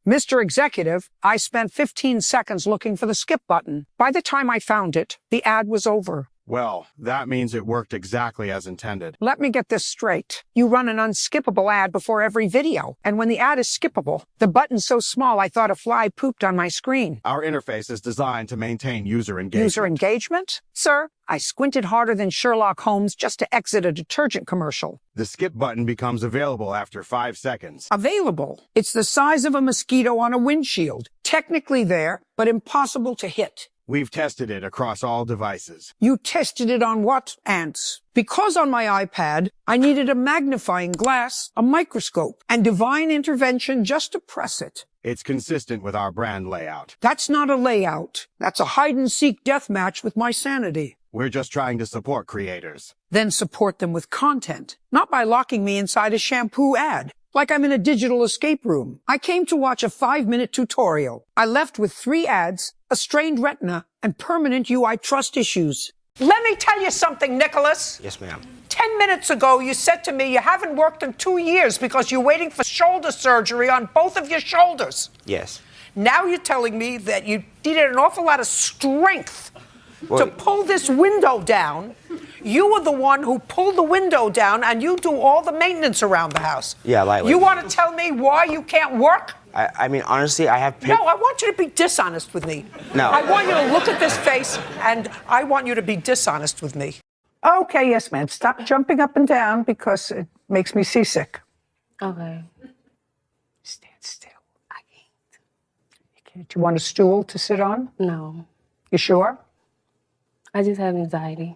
Mr. Executive, I spent 15 seconds looking for the skip button. By the time I found it, the ad was over. Well, that means it worked exactly as intended. Let me get this straight. You run an unskippable ad before every video, and when the ad is skippable, the button's so small I thought a fly pooped on my screen. Our interface is designed to maintain user engagement. User engagement? Sir, I squinted harder than Sherlock Holmes just to exit a detergent commercial. The skip button becomes available after 5 seconds. Available? It's the size of a mosquito on a windshield. Technically there, but impossible to hit. We've tested it across all devices. You tested it on what, ants? Because on my iPad, I needed a magnifying glass, a microscope, and divine intervention just to press it. It's consistent with our brand layout. That's not a layout. That's a hide-and-seek death match with my sanity. We're just trying to support creators. Then support them with content, not by locking me inside a shampoo ad. Like I'm in a digital escape room. I came to watch a 5-minute tutorial. I left with 3 ads, a strained retina, and permanent UI trust issues. Let me tell you something, Nicholas. Yes, ma'am. 10 minutes ago, you said to me you haven't worked in 2 years because you're waiting for shoulder surgery on both of your shoulders. Yes. Now you're telling me that you needed an awful lot of strength to pull this window down. You were the one who pulled the window down, and you do all the maintenance around the house. Yeah, lightly. You want to tell me why you can't work? I mean, honestly, I have... No, I want you to be dishonest with me. No. I want you to look at this face, and I want you to be dishonest with me. Okay, yes, ma'am. Stop jumping up and down because it makes me seasick. Okay. Stand still. I can't. Do you want a stool to sit on? No. You sure? I just have anxiety.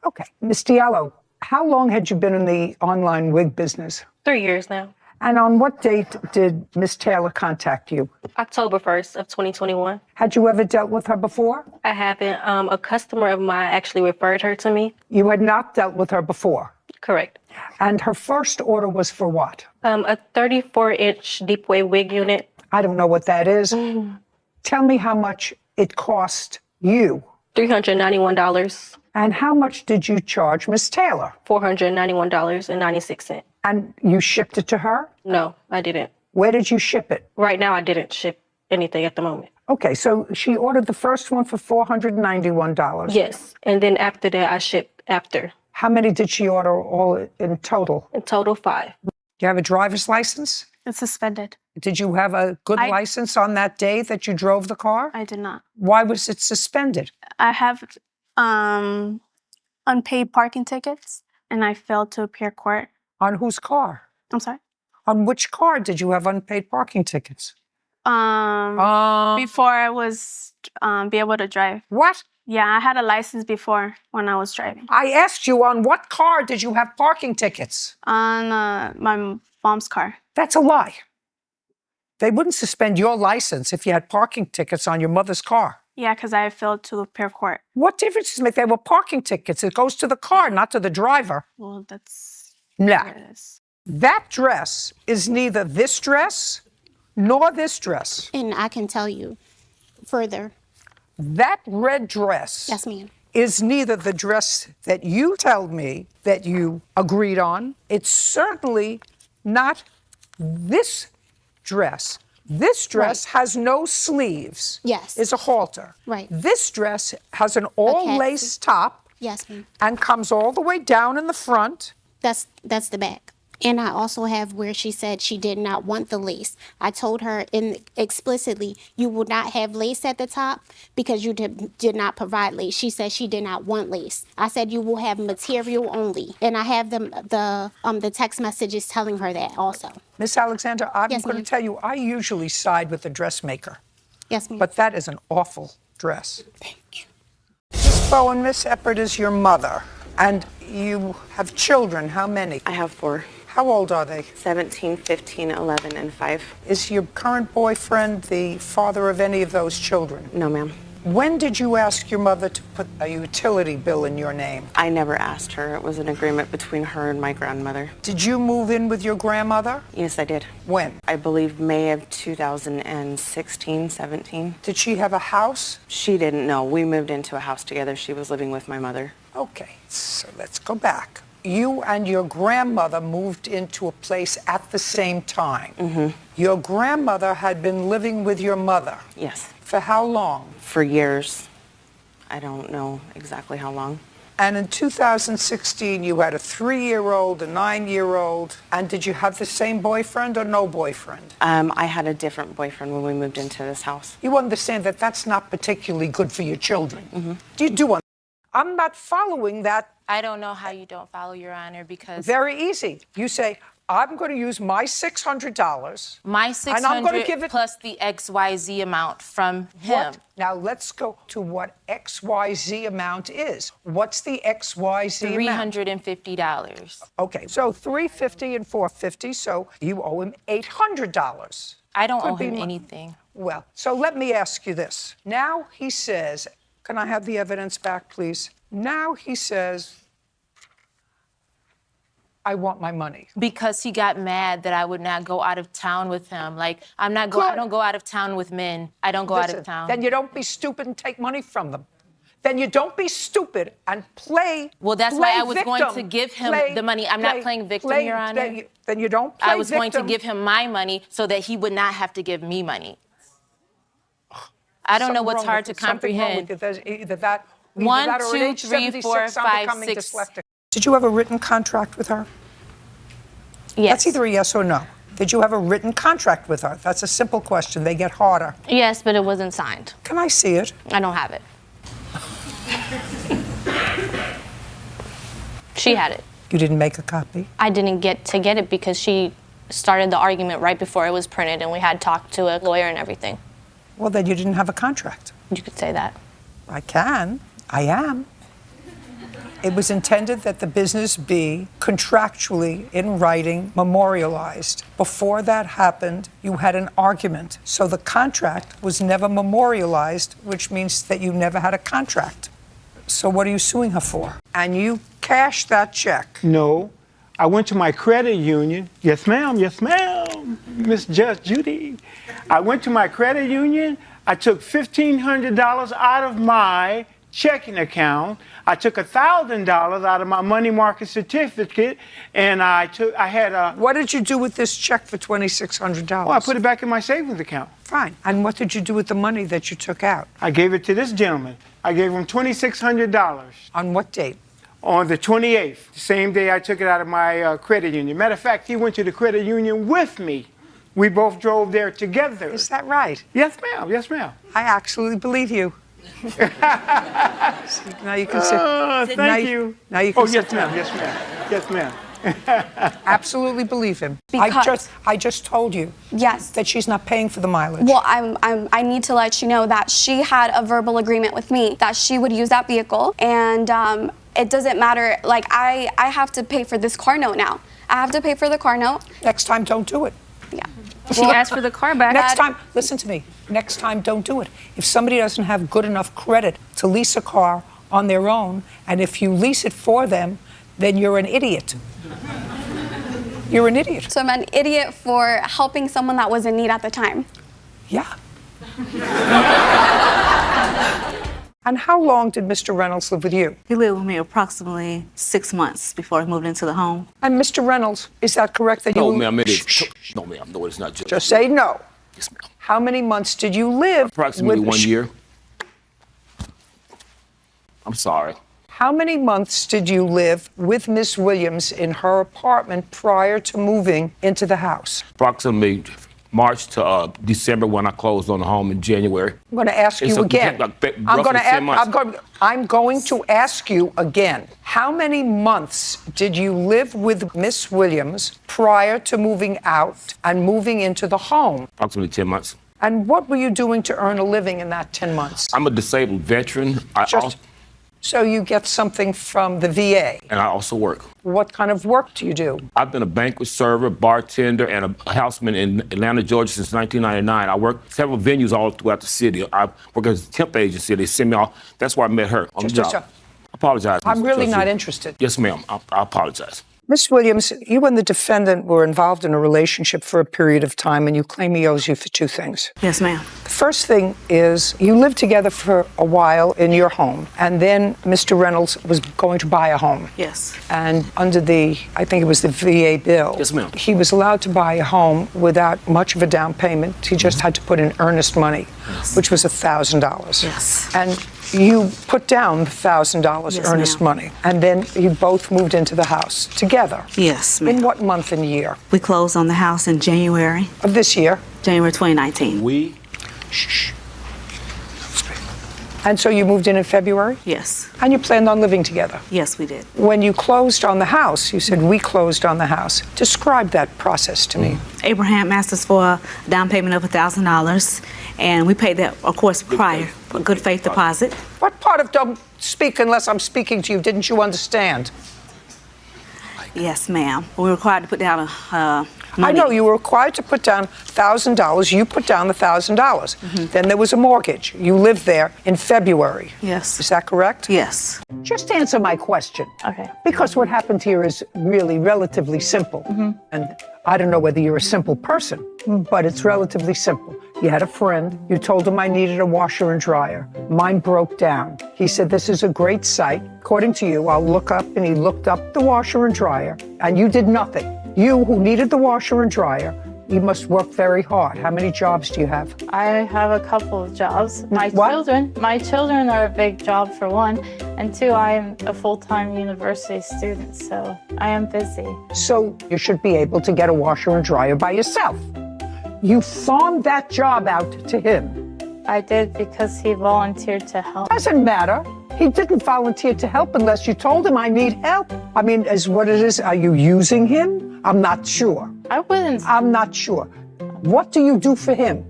Okay. Miss Diallo, how long had you been in the online wig business? 3 years now. And on what date did Miss Taylor contact you? October 1st of 2021. Had you ever dealt with her before? I haven't. A customer of mine actually referred her to me. You had not dealt with her before? Correct. And her first order was for what? A 34-inch deep wave wig unit. I don't know what that is. Tell me how much it cost you. $391. And how much did you charge Miss Taylor? $491.96. And you shipped it to her? No, I didn't. Where did you ship it? Right now, I didn't ship anything at the moment. Okay, so she ordered the first one for $491. Yes, and then after that, I shipped after. How many did she order all in total? In total, 5. Do you have a driver's license? It's suspended. Did you have a good license on that day that you drove the car? I did not. Why was it suspended? I have unpaid parking tickets, and I failed to appear court. On whose car? I'm sorry? On which car did you have unpaid parking tickets? Before I was be able to drive. What? Yeah, I had a license before when I was driving. I asked you on what car did you have parking tickets? On my mom's car. That's a lie. They wouldn't suspend your license if you had parking tickets on your mother's car. Yeah, because I failed to appear court. What difference does it make? They were parking tickets. It goes to the car, not to the driver. Well, that's... No. what it is. That dress is neither this dress nor this dress. And I can tell you further. That red dress Yes, ma'am. is neither the dress that you told me that you agreed on. It's certainly not this dress. This dress has no sleeves. Yes. It's a halter. Right. This dress has an all-lace top. Yes, ma'am. And comes all the way down in the front. That's the back. And I also have where she said she did not want the lace. I told her explicitly, you will not have lace at the top because you did not provide lace. She said she did not want lace. I said you will have material only. And I have the text messages telling her that also. Miss Alexander, I'm Yes, going to ma'am. tell you, I usually side with the dressmaker. Yes, ma'am. But that is an awful dress. Thank you. Miss Bowen, Miss Eppert is your mother. And you have children. How many? I have 4. How old are they? 17, 15, 11, and 5. Is your current boyfriend the father of any of those children? No, ma'am. When did you ask your mother to put a utility bill in your name? I never asked her. It was an agreement between her and my grandmother. Did you move in with your grandmother? Yes, I did. When? I believe May of 2016, 17. Did she have a house? She didn't know. We moved into a house together. She was living with my mother. Okay, so let's go back. you and your grandmother moved into a place at the same time. Your grandmother had been living with your mother. Yes. For how long? For years. I don't know exactly how long. And in 2016, you had a 3-year-old, a 9-year-old. And did you have the same boyfriend or no boyfriend? I had a different boyfriend when we moved into this house. You understand that that's not particularly good for your children. You do understand. I'm not following that. I don't know how you don't follow, Your Honor, because Very easy. You say, I'm going to use my $600. my and I'm going to $600 give it plus the XYZ amount from him. What? Now let's go to what XYZ amount is. What's the XYZ amount? $350. Okay, so $350 and $450, so you owe him $800. I don't Could owe be him more. anything. Well, so let me ask you this. Now he says, can I have the evidence back, please? Now he says, I want my money. Because he got mad that I would not go out of town with him. Like, I don't go out of town with men. I don't go out of town. Then you don't be stupid and take money from them. Then you don't be stupid and play. Well, that's why I was victim. going to give him the money. I'm not playing victim, Your Honor. Then you don't play I was going to victim. give him my money so that he would not have to give me money. I don't know what's hard to comprehend. Either that, or 1, at 2, age 3, 76, 4, I'm 5, becoming 6. dyslexic. Did you have a written contract with her? Yes. That's either a yes or no. Did you have a written contract with her? That's a simple question. They get harder. Yes, but it wasn't signed. Can I see it? I don't have it. She had it. You didn't make a copy? I didn't get to get it because she started the argument right before it was printed, and we had talked to a lawyer and everything. Well, then you didn't have a contract. You could say that. I can. I am. It was intended that the business be contractually, in writing, memorialized. Before that happened, you had an argument. So the contract was never memorialized, which means that you never had a contract. So what are you suing her for? And you cashed that check. No. I went to my credit union. Yes, ma'am. Yes, ma'am. Miss Judge Judy. I went to my credit union. I took $1,500 out of my checking account. I took $1,000 out of my money market certificate, and I had a... What did you do with this check for $2,600? Well, I put it back in my savings account. Fine. And what did you do with the money that you took out? I gave it to this gentleman. I gave him $2,600. On what date? On the 28th, the same day I took it out of my credit union. Matter of fact, he went to the credit union with me. We both drove there together. Is that right? Yes, ma'am. Yes, ma'am. I absolutely believe you. See, now you can sit. Thank you. Now you can Oh, sit yes, down. ma'am. Yes, ma'am. Yes, ma'am. Absolutely believe him. Because- I just told you Yes. that she's not paying for the mileage. Well, I need to let you know that she had a verbal agreement with me that she would use that vehicle, and it doesn't matter. Like, I have to pay for this car note now. I have to pay for the car note. Next time, don't do it. Yeah. She asked for the car back. Next time, listen to me. Next time, don't do it. If somebody doesn't have good enough credit to lease a car on their own, and if you lease it for them, then you're an idiot. You're an idiot. So I'm an idiot for helping someone that was in need at the time. Yeah. And how long did Mr. Reynolds live with you? He lived with me approximately 6 months before I moved into the home. And Mr. Reynolds, is that correct that No, you... ma'am, it is. Shh. No, ma'am, no, it's not. Just say no. Yes, ma'am. How many months did you live Approximately with... 1 year. I'm sorry. How many months did you live with Miss Williams in her apartment prior to moving into the house? Approximately March to December when I closed on the home in January. I'm going to ask It's you a- again. like, I'm roughly going to 10 months. I'm going to ask you again. How many months did you live with Miss Williams prior to moving out and moving into the home? Approximately 10 months. And what were you doing to earn a living in that 10 months? I'm a disabled veteran. So you get something from the VA. And I also work. What kind of work do you do? I've been a banquet server, bartender, and a houseman in Atlanta, Georgia since 1999. I worked several venues all throughout the city. I work as a temp agency. They send me off. That's why I met her on the job. I apologize. I'm Mr. really Trustee. not interested. Yes, ma'am. I apologize. Miss Williams, you and the defendant were involved in a relationship for a period of time, and you claim he owes you for two things. Yes, ma'am. First thing is, you lived together for a while in your home, and then Mr. Reynolds was going to buy a home. Yes. And under the, I think it was the VA bill, Yes, ma'am. he was allowed to buy a home without much of a down payment. He just had to put in earnest money, which was $1,000. Yes. And you put down $1,000 Yes, earnest ma'am. money, and then you both moved into the house together. Yes, ma'am. In what month and year We closed on the house in January of this year? 2019. Shh. And so you moved in February? Yes. And you planned on living together? Yes, we did. When you closed on the house, you said, we closed on the house. Describe that process to me. Abraham asked us for a down payment of $1,000, and we paid that, of course, prior, a good faith deposit. What part of don't speak unless I'm speaking to you didn't you understand? Yes, ma'am. We were required to put down I know you were required to put down $1,000. You put down the $1,000. Then there was a mortgage. You lived there in February. Yes. Is that correct? Yes. Just answer my question. Okay. Because what happened here is really relatively simple. And I don't know whether you're a simple person, but it's relatively simple. You had a friend. You told him I needed a washer and dryer. Mine broke down. He said, this is a great site. According to you, I'll look up, and he looked up the washer and dryer, and you did nothing. You, who needed the washer and dryer, you must work very hard. How many jobs do you have? I have a couple of jobs. My What? children are a big job for one, and two, I am a full-time university student, so I am busy. So you should be able to get a washer and dryer by yourself. You farmed that job out to him. I did because he volunteered to help. Doesn't matter. He didn't volunteer to help unless you told him I need help. I mean, is what it is. Are you using him? I'm not sure. I wouldn't. I'm not sure. What do you do for him?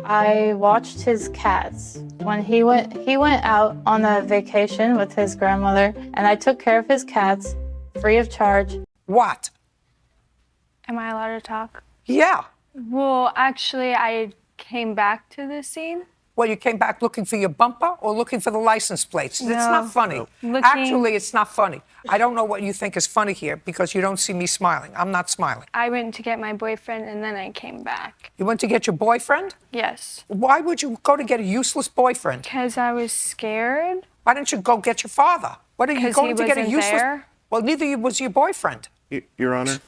I watched his cats. When he went out on a vacation with his grandmother, and I took care of his cats free of charge. What? Am I allowed to talk? Yeah. Well, actually, I came back to the scene. Well, you came back looking for your bumper or looking for the license plates? It's not funny. Actually, it's not funny. I don't know what you think is funny here because you don't see me smiling. I'm not smiling. I went to get my boyfriend and then I came back. You went to get your boyfriend? Yes. Why would you go to get a useless boyfriend? Because I was scared. Why didn't you go get your father? What are you going to get a wasn't useless? there. Well, neither was your boyfriend. Your Honor?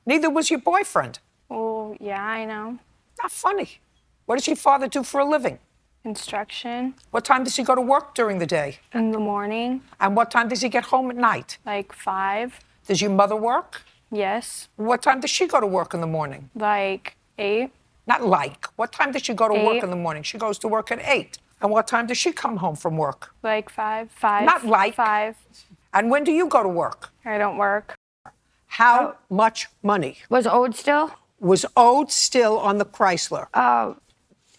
Neither was your boyfriend. Oh, yeah, I know. Not funny. What does your father do for a living? Construction. What time does he go to work during the day? In the morning. And what time does he get home at night? Like 5. Does your mother work? Yes. What time does she go to work in the morning? Like 8. Not like. What time does she go to work 8. in the morning? She goes to work at 8. And what time does she come home from work? Like 5. 5. Not like. 5. And when do you go to work? I don't work. How much money Was owed still? was owed still on the Chrysler?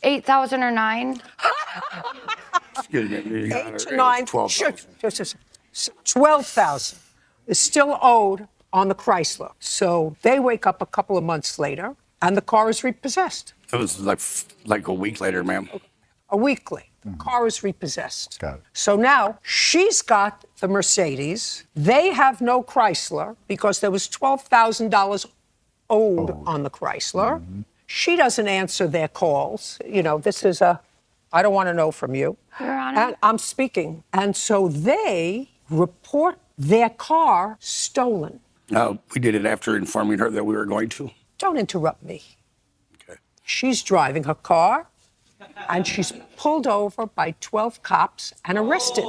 8,000 or 9. Excuse me. 8 to 9. 12,000. 12,000 is still owed on the Chrysler. So they wake up a couple of months later, and the car is repossessed. It was like a week later, ma'am. A week later, the car is repossessed. Got it. So now she's got the Mercedes. They have no Chrysler because there was $12,000 owed on the Chrysler. She doesn't answer their calls. You know, this is I don't want to know from you. Your Honor. And I'm speaking. And so they report their car stolen. We did it after informing her that we were going to. Don't interrupt me. Okay. She's driving her car, and she's pulled over by 12 cops and arrested.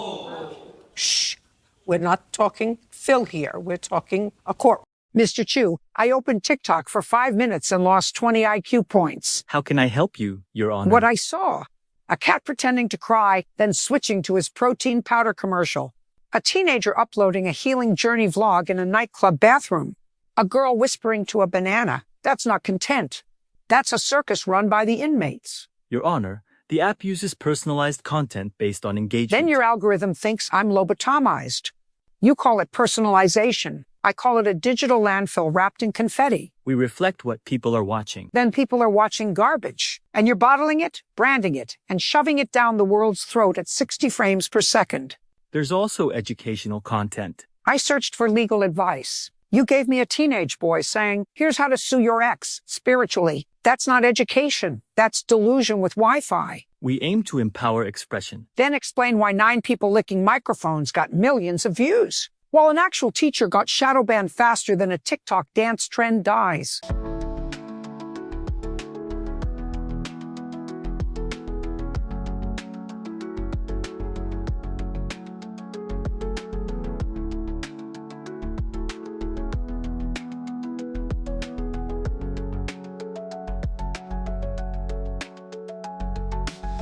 Shh. We're not talking Phil here. We're talking a court. Mr. Chu, I opened TikTok for 5 minutes and lost 20 IQ points. How can I help you, Your Honor? What I saw, a cat pretending to cry, then switching to his protein powder commercial. A teenager uploading a healing journey vlog in a nightclub bathroom. A girl whispering to a banana. That's not content. That's a circus run by the inmates. Your Honor, the app uses personalized content based on engagement. Then your algorithm thinks I'm lobotomized. You call it personalization. I call it a digital landfill wrapped in confetti. We reflect what people are watching. Then people are watching garbage. And you're bottling it, branding it, and shoving it down the world's throat at 60 frames per second. There's also educational content. I searched for legal advice. You gave me a teenage boy saying, here's how to sue your ex spiritually. That's not education. That's delusion with Wi-Fi. We aim to empower expression. Then explain why 9 people licking microphones got millions of views, while an actual teacher got shadow banned faster than a TikTok dance trend dies.